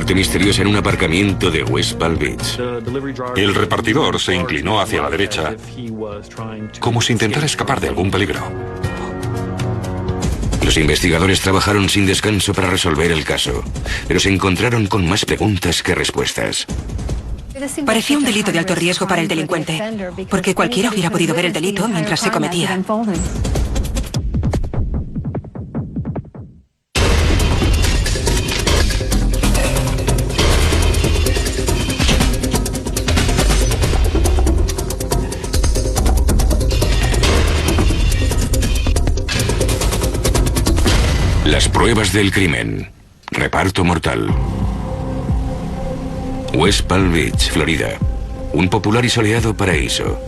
Muerte misteriosa en un aparcamiento de West Palm Beach. El repartidor se inclinó hacia la derecha, como si intentara escapar de algún peligro. Los investigadores trabajaron sin descanso para resolver el caso, pero se encontraron con más preguntas que respuestas. Parecía un delito de alto riesgo para el delincuente, porque cualquiera hubiera podido ver el delito mientras se cometía. Las pruebas del crimen. Reparto mortal. West Palm Beach, Florida. Un popular y soleado paraíso.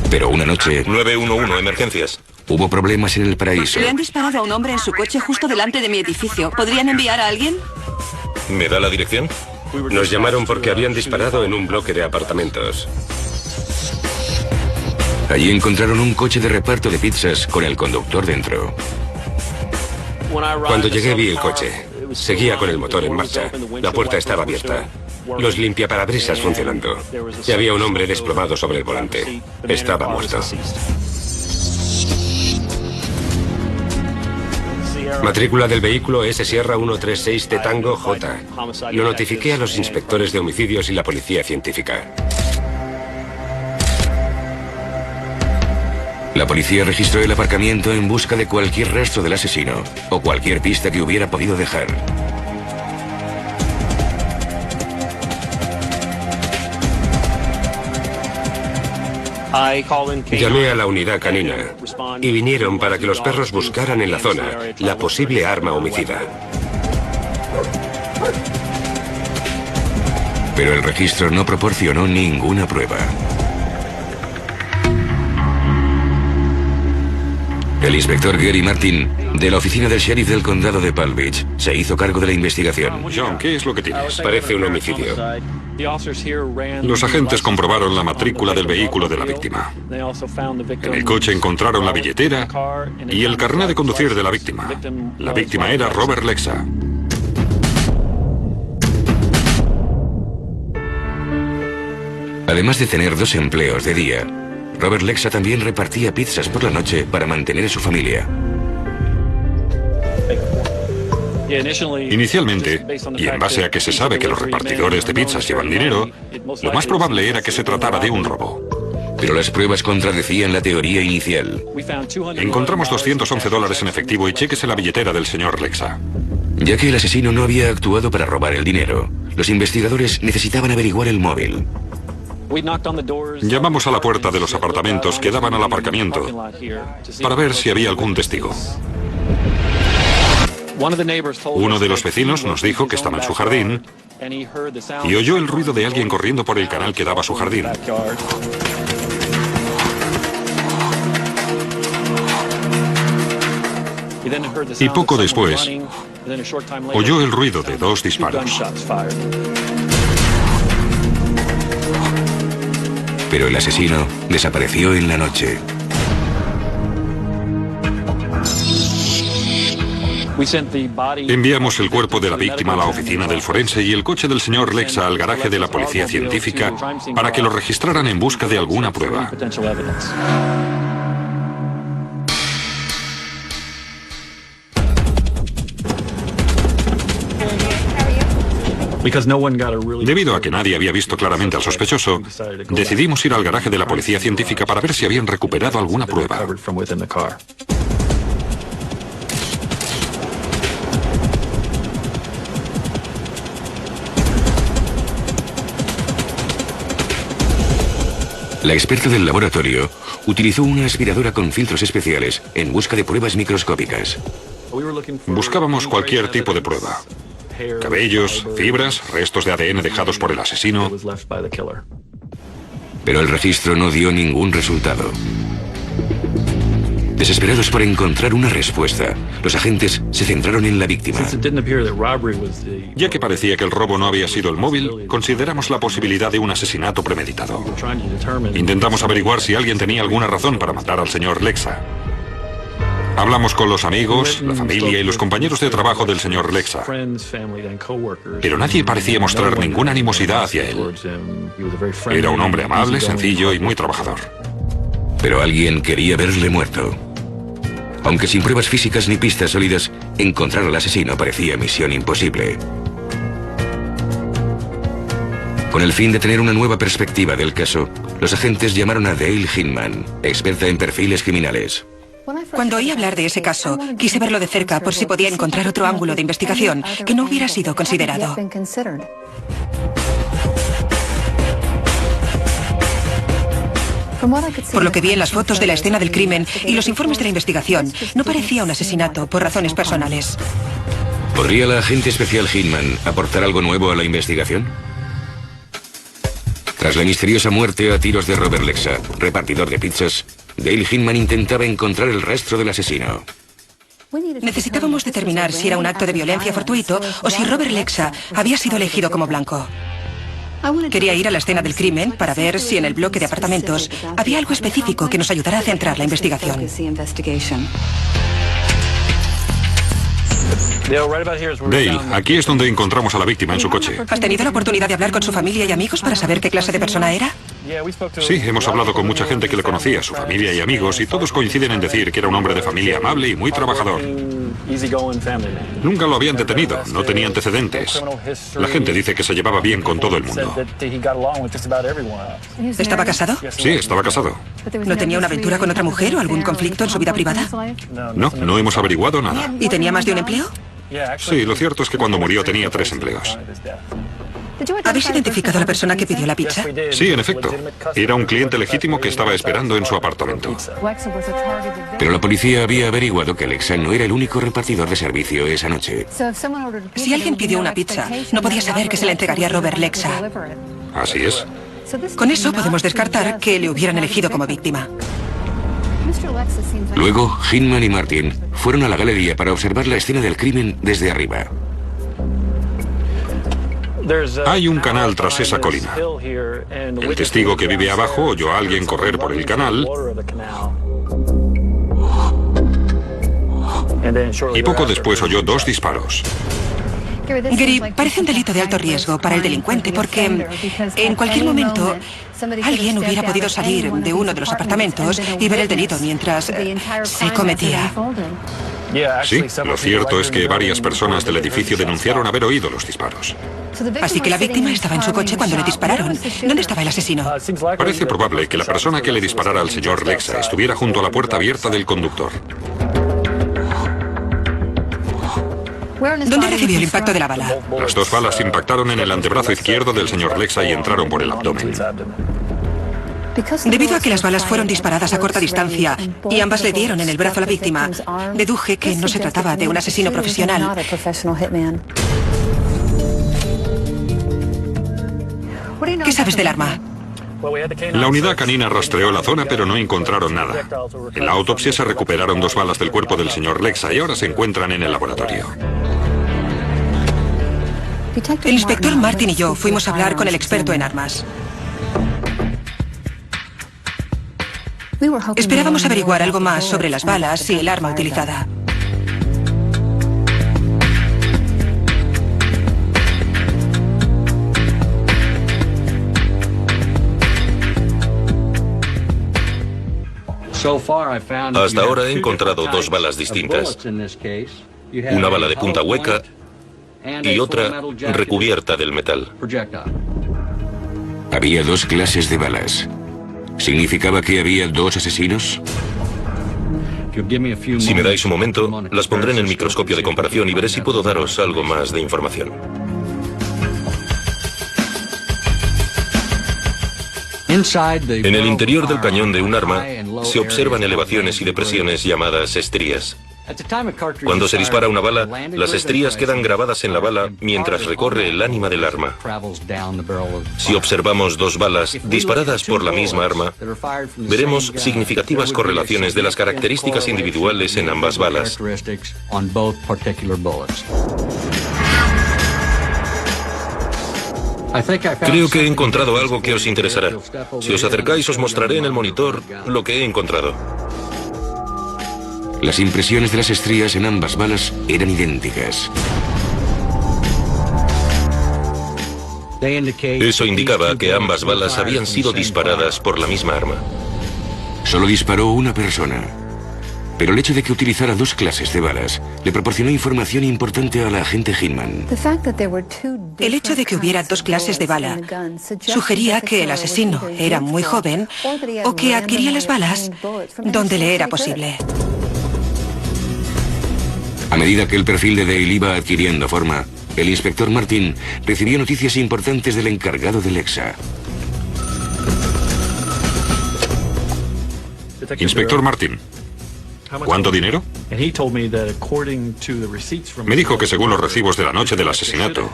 Pero una noche... 911, emergencias. Hubo problemas en el paraíso. Le han disparado a un hombre en su coche justo delante de mi edificio. ¿Podrían enviar a alguien? ¿Me da la dirección? Nos llamaron porque habían disparado en un bloque de apartamentos. Allí encontraron un coche de reparto de pizzas con el conductor dentro. Cuando llegué vi el coche. Seguía con el motor en marcha. La puerta estaba abierta. Los limpiaparabrisas funcionando. Y había un hombre desplomado sobre el volante. Estaba muerto. Matrícula del vehículo S Sierra 136 de Tango J. Lo notifiqué a los inspectores de homicidios y la policía científica. La policía registró el aparcamiento en busca de cualquier rastro del asesino o cualquier pista que hubiera podido dejar. Llamé a la unidad canina y vinieron para que los perros buscaran en la zona la posible arma homicida. Pero el registro no proporcionó ninguna prueba. El inspector Gary Martin, de la oficina del sheriff del condado de Palm Beach, se hizo cargo de la investigación. John, ¿qué es lo que tienes? Parece un homicidio. Los agentes comprobaron la matrícula del vehículo de la víctima. En el coche encontraron la billetera y el carnet de conducir de la víctima. La víctima era Robert Lexa. Además de tener 2 empleos de día, Robert Lexa también repartía pizzas por la noche para mantener a su familia. Inicialmente, y en base a que se sabe que los repartidores de pizzas llevan dinero, lo más probable era que se tratara de un robo. Pero las pruebas contradecían la teoría inicial. Encontramos $211 en efectivo y cheques en la billetera del señor Lexa. Ya que el asesino no había actuado para robar el dinero, los investigadores necesitaban averiguar el móvil. Llamamos a la puerta de los apartamentos que daban al aparcamiento para ver si había algún testigo. Uno de los vecinos nos dijo que estaba en su jardín y oyó el ruido de alguien corriendo por el canal que daba a su jardín. Y poco después, oyó el ruido de 2 disparos. Pero el asesino desapareció en la noche. Enviamos el cuerpo de la víctima a la oficina del forense y el coche del señor Lexa al garaje de la policía científica para que lo registraran en busca de alguna prueba. Debido a que nadie había visto claramente al sospechoso, decidimos ir al garaje de la policía científica para ver si habían recuperado alguna prueba. La experta del laboratorio utilizó una aspiradora con filtros especiales en busca de pruebas microscópicas. Buscábamos cualquier tipo de prueba. Cabellos, fibras, restos de ADN dejados por el asesino. Pero el registro no dio ningún resultado. Desesperados por encontrar una respuesta, los agentes se centraron en la víctima. Ya que parecía que el robo no había sido el móvil, consideramos la posibilidad de un asesinato premeditado. Intentamos averiguar si alguien tenía alguna razón para matar al señor Lexa. Hablamos con los amigos, la familia y los compañeros de trabajo del señor Lexa. Pero nadie parecía mostrar ninguna animosidad hacia él. Era un hombre amable, sencillo y muy trabajador. Pero alguien quería verle muerto. Aunque sin pruebas físicas ni pistas sólidas, encontrar al asesino parecía misión imposible. Con el fin de tener una nueva perspectiva del caso, los agentes llamaron a Dale Hinman, experta en perfiles criminales. Cuando oí hablar de ese caso, quise verlo de cerca por si podía encontrar otro ángulo de investigación que no hubiera sido considerado. Por lo que vi en las fotos de la escena del crimen y los informes de la investigación, no parecía un asesinato por razones personales. ¿Podría la agente especial Hinman aportar algo nuevo a la investigación? Tras la misteriosa muerte a tiros de Robert Lexa, repartidor de pizzas, Dale Hinman intentaba encontrar el rastro del asesino. Necesitábamos determinar si era un acto de violencia fortuito o si Robert Lexa había sido elegido como blanco. Quería ir a la escena del crimen para ver si en el bloque de apartamentos había algo específico que nos ayudara a centrar la investigación. Dale, aquí es donde encontramos a la víctima en su coche. ¿Has tenido la oportunidad de hablar con su familia y amigos para saber qué clase de persona era? Sí, hemos hablado con mucha gente que le conocía, su familia y amigos, y todos coinciden en decir que era un hombre de familia amable y muy trabajador. Nunca lo habían detenido, no tenía antecedentes. La gente dice que se llevaba bien con todo el mundo. ¿Estaba casado? Sí, estaba casado. ¿No tenía una aventura con otra mujer o algún conflicto en su vida privada? No hemos averiguado nada. ¿Y tenía más de un empleo? Sí, lo cierto es que cuando murió tenía 3 empleos. ¿Habéis identificado a la persona que pidió la pizza? Sí, en efecto. Era un cliente legítimo que estaba esperando en su apartamento. Pero la policía había averiguado que Lexa no era el único repartidor de servicio esa noche. Si alguien pidió una pizza, no podía saber que se la entregaría a Robert Lexa. Así es. Con eso podemos descartar que le hubieran elegido como víctima. Luego, Hinman y Martin fueron a la galería para observar la escena del crimen desde arriba. Hay un canal tras esa colina. El testigo que vive abajo oyó a alguien correr por el canal y poco después oyó 2 disparos. Gary, parece un delito de alto riesgo para el delincuente porque en cualquier momento alguien hubiera podido salir de uno de los apartamentos y ver el delito mientras se cometía. Sí, lo cierto es que varias personas del edificio denunciaron haber oído los disparos. Así que la víctima estaba en su coche cuando le dispararon. ¿Dónde estaba el asesino? Parece probable que la persona que le disparara al señor Lexa estuviera junto a la puerta abierta del conductor. ¿Dónde recibió el impacto de la bala? Las 2 balas impactaron en el antebrazo izquierdo del señor Lexa y entraron por el abdomen. Debido a que las balas fueron disparadas a corta distancia y ambas le dieron en el brazo a la víctima, deduje que no se trataba de un asesino profesional. ¿Qué sabes del arma? La unidad canina rastreó la zona, pero no encontraron nada. En la autopsia se recuperaron 2 balas del cuerpo del señor Lexa y ahora se encuentran en el laboratorio. El inspector Martin y yo fuimos a hablar con el experto en armas. Esperábamos averiguar algo más sobre las balas y el arma utilizada. Hasta ahora he encontrado 2 balas distintas. Una bala de punta hueca y otra recubierta del metal. Había 2 clases de balas. ¿Significaba que había 2 asesinos? Si me dais un momento, las pondré en el microscopio de comparación y veré si puedo daros algo más de información. En el interior del cañón de un arma se observan elevaciones y depresiones llamadas estrías. Cuando se dispara una bala, las estrías quedan grabadas en la bala mientras recorre el ánima del arma. Si observamos 2 balas disparadas por la misma arma, veremos significativas correlaciones de las características individuales en ambas balas. Creo que he encontrado algo que os interesará. Si os acercáis, os mostraré en el monitor lo que he encontrado. Las impresiones de las estrías en ambas balas eran idénticas. Eso indicaba que ambas balas habían sido disparadas por la misma arma. Solo disparó una persona. Pero el hecho de que utilizara dos clases de balas le proporcionó información importante a la agente Hinman. El hecho de que hubiera dos clases de bala sugería que el asesino era muy joven o que adquiría las balas donde le era posible. A medida que el perfil de Dale iba adquiriendo forma, el inspector Martin recibió noticias importantes del encargado de Lexa. Inspector Martin, ¿cuánto dinero? Me dijo que según los recibos de la noche del asesinato,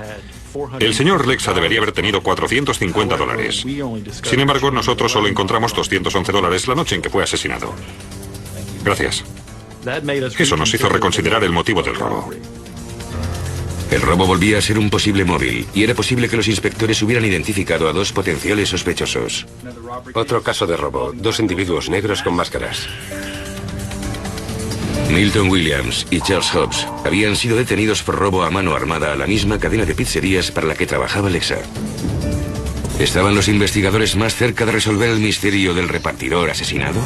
el señor Lexa debería haber tenido $450. Sin embargo, nosotros solo encontramos $211 la noche en que fue asesinado. Gracias. Eso nos hizo reconsiderar el motivo del robo. El robo volvía a ser un posible móvil, y era posible que los inspectores hubieran identificado a dos potenciales sospechosos. Otro caso de robo. Dos individuos negros con máscaras. Milton Williams y Charles Hobbs habían sido detenidos por robo a mano armada a la misma cadena de pizzerías para la que trabajaba Lexa. ¿Estaban los investigadores más cerca de resolver el misterio del repartidor asesinado?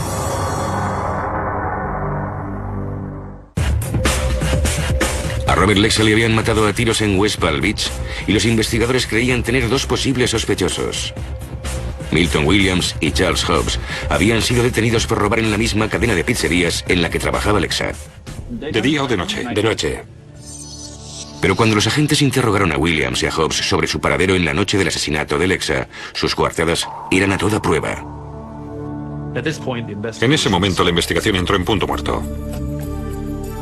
A Robert Lexa le habían matado a tiros en West Palm Beach y los investigadores creían tener dos posibles sospechosos. Milton Williams y Charles Hobbs habían sido detenidos por robar en la misma cadena de pizzerías en la que trabajaba Lexa. ¿De día o de noche? De noche. Pero cuando los agentes interrogaron a Williams y a Hobbs sobre su paradero en la noche del asesinato de Lexa, sus coartadas eran a toda prueba. En ese momento la investigación entró en punto muerto.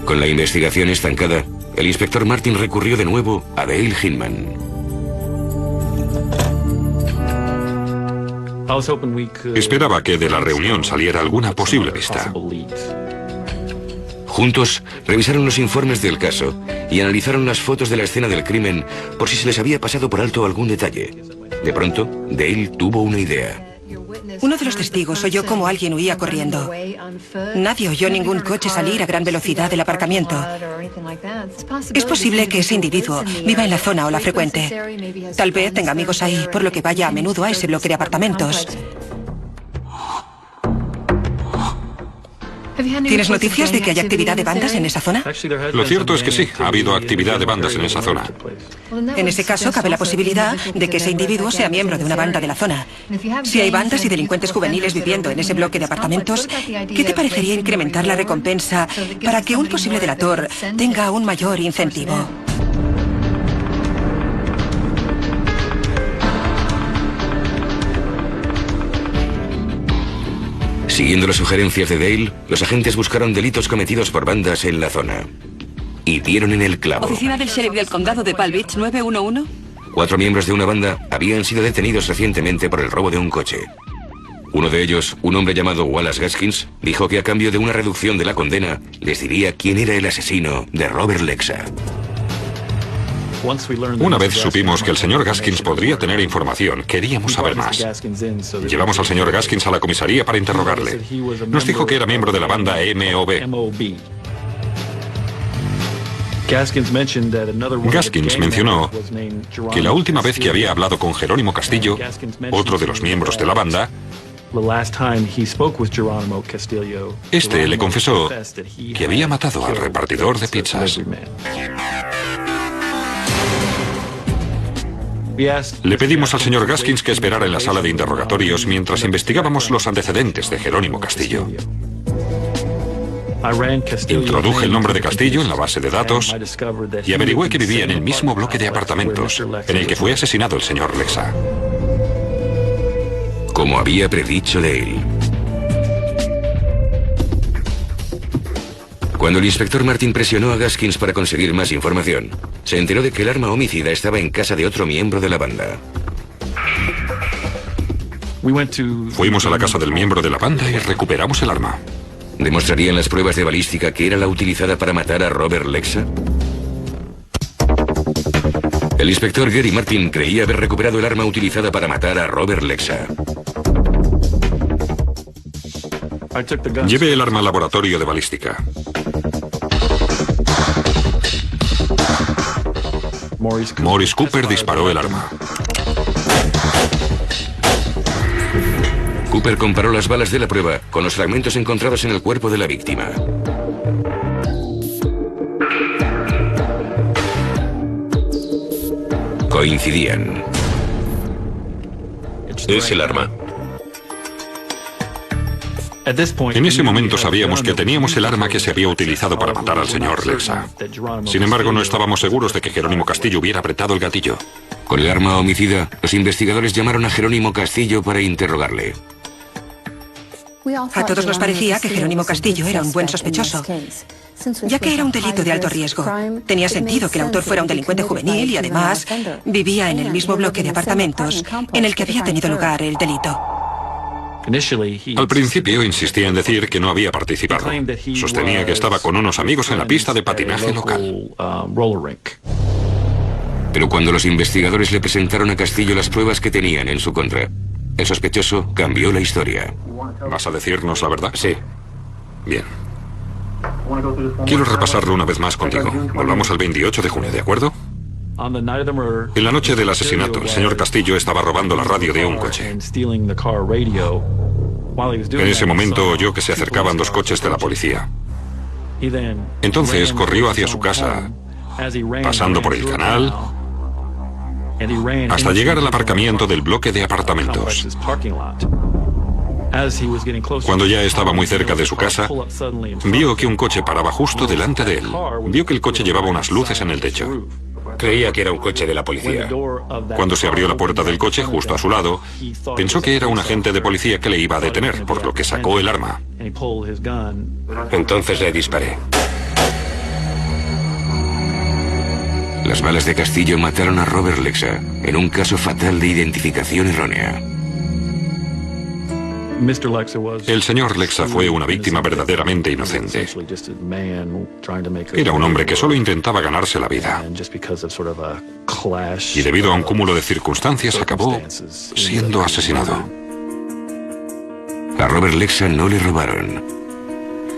Con la investigación estancada, el inspector Martin recurrió de nuevo a Dale Hinman. Esperaba que de la reunión saliera alguna posible pista. Juntos, revisaron los informes del caso y analizaron las fotos de la escena del crimen por si se les había pasado por alto algún detalle. De pronto, Dale tuvo una idea. Uno de los testigos oyó cómo alguien huía corriendo. Nadie oyó ningún coche salir a gran velocidad del aparcamiento. Es posible que ese individuo viva en la zona o la frecuente. Tal vez tenga amigos ahí, por lo que vaya a menudo a ese bloque de apartamentos. ¿Tienes noticias de que hay actividad de bandas en esa zona? Lo cierto es que sí, ha habido actividad de bandas en esa zona. En ese caso, cabe la posibilidad de que ese individuo sea miembro de una banda de la zona. Si hay bandas y delincuentes juveniles viviendo en ese bloque de apartamentos, ¿qué te parecería incrementar la recompensa para que un posible delator tenga un mayor incentivo? Siguiendo las sugerencias de Dale, los agentes buscaron delitos cometidos por bandas en la zona. Y dieron en el clavo. Oficina del sheriff del condado de Palm Beach, 911. 4 miembros de una banda habían sido detenidos recientemente por el robo de un coche. Uno de ellos, un hombre llamado Wallace Gaskins, dijo que a cambio de una reducción de la condena, les diría quién era el asesino de Robert Lexa. Una vez supimos que el señor Gaskins podría tener información, queríamos saber más. Llevamos al señor Gaskins a la comisaría para interrogarle. Nos dijo que era miembro de la banda MOB. Gaskins mencionó que la última vez que había hablado con Jerónimo Castillo, otro de los miembros de la banda, este le confesó que había matado al repartidor de pizzas. Le pedimos al señor Gaskins que esperara en la sala de interrogatorios mientras investigábamos los antecedentes de Jerónimo Castillo. Introduje el nombre de Castillo en la base de datos y averigüé que vivía en el mismo bloque de apartamentos en el que fue asesinado el señor Lexa. Como había predicho Dale. Cuando el inspector Martin presionó a Gaskins para conseguir más información, se enteró de que el arma homicida estaba en casa de otro miembro de la banda. Fuimos a la casa del miembro de la banda y recuperamos el arma. ¿Demostrarían las pruebas de balística que era la utilizada para matar a Robert Lexa? El inspector Gary Martin creía haber recuperado el arma utilizada para matar a Robert Lexa. Llevé el arma al laboratorio de balística. Maurice Cooper disparó el arma. Cooper comparó las balas de la prueba con los fragmentos encontrados en el cuerpo de la víctima. Coincidían. Es el arma. En ese momento sabíamos que teníamos el arma que se había utilizado para matar al señor Lexa. Sin embargo, no estábamos seguros de que Jerónimo Castillo hubiera apretado el gatillo. Con el arma homicida, los investigadores llamaron a Jerónimo Castillo para interrogarle. A todos nos parecía que Jerónimo Castillo era un buen sospechoso, ya que era un delito de alto riesgo. Tenía sentido que el autor fuera un delincuente juvenil y además vivía en el mismo bloque de apartamentos en el que había tenido lugar el delito. Al principio insistía en decir que no había participado. Sostenía que estaba con unos amigos en la pista de patinaje local. Pero cuando los investigadores le presentaron a Castillo las pruebas que tenían en su contra, el sospechoso cambió la historia. ¿Vas a decirnos la verdad? Sí. Bien. Quiero repasarlo una vez más contigo. Volvamos al 28 de junio, ¿de acuerdo? En la noche del asesinato, el señor Castillo estaba robando la radio de un coche. En ese momento oyó que se acercaban 2 coches de la policía. Entonces corrió hacia su casa, pasando por el canal, hasta llegar al aparcamiento del bloque de apartamentos. Cuando ya estaba muy cerca de su casa, vio que un coche paraba justo delante de él. Vio que el coche llevaba unas luces en el techo. Creía que era un coche de la policía. Cuando se abrió la puerta del coche justo a su lado, pensó que era un agente de policía que le iba a detener, por lo que sacó el arma. Entonces le disparé. Las balas de Castillo mataron a Robert Lexa en un caso fatal de identificación errónea. El señor Lexa fue una víctima verdaderamente inocente. Era un hombre que solo intentaba ganarse la vida. Y debido a un cúmulo de circunstancias acabó siendo asesinado. A Robert Lexa no le robaron.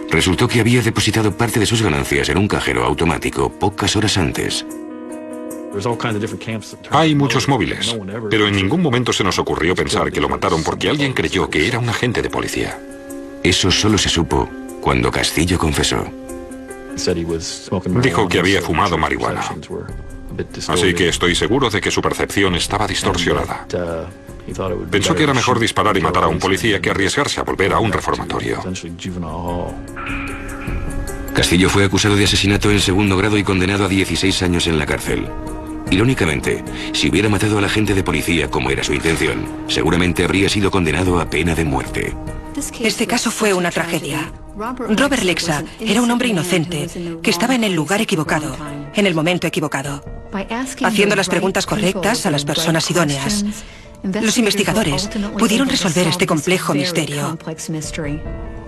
Resultó que había depositado parte de sus ganancias en un cajero automático pocas horas antes. Hay muchos móviles, pero en ningún momento se nos ocurrió pensar que lo mataron porque alguien creyó que era un agente de policía. Eso solo se supo cuando Castillo confesó. Dijo que había fumado marihuana. Así que estoy seguro de que su percepción estaba distorsionada. Pensó que era mejor disparar y matar a un policía que arriesgarse a volver a un reformatorio. Castillo fue acusado de asesinato en segundo grado y condenado a 16 años en la cárcel. Irónicamente, si hubiera matado al agente de policía como era su intención, seguramente habría sido condenado a pena de muerte. Este caso fue una tragedia. Robert Lexa era un hombre inocente que estaba en el lugar equivocado, en el momento equivocado. Haciendo las preguntas correctas a las personas idóneas, los investigadores pudieron resolver este complejo misterio.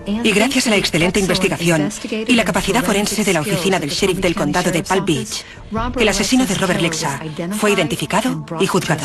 Y gracias a la excelente investigación y la capacidad forense de la oficina del sheriff del condado de Palm Beach, el asesino de Robert Lexa fue identificado y juzgado.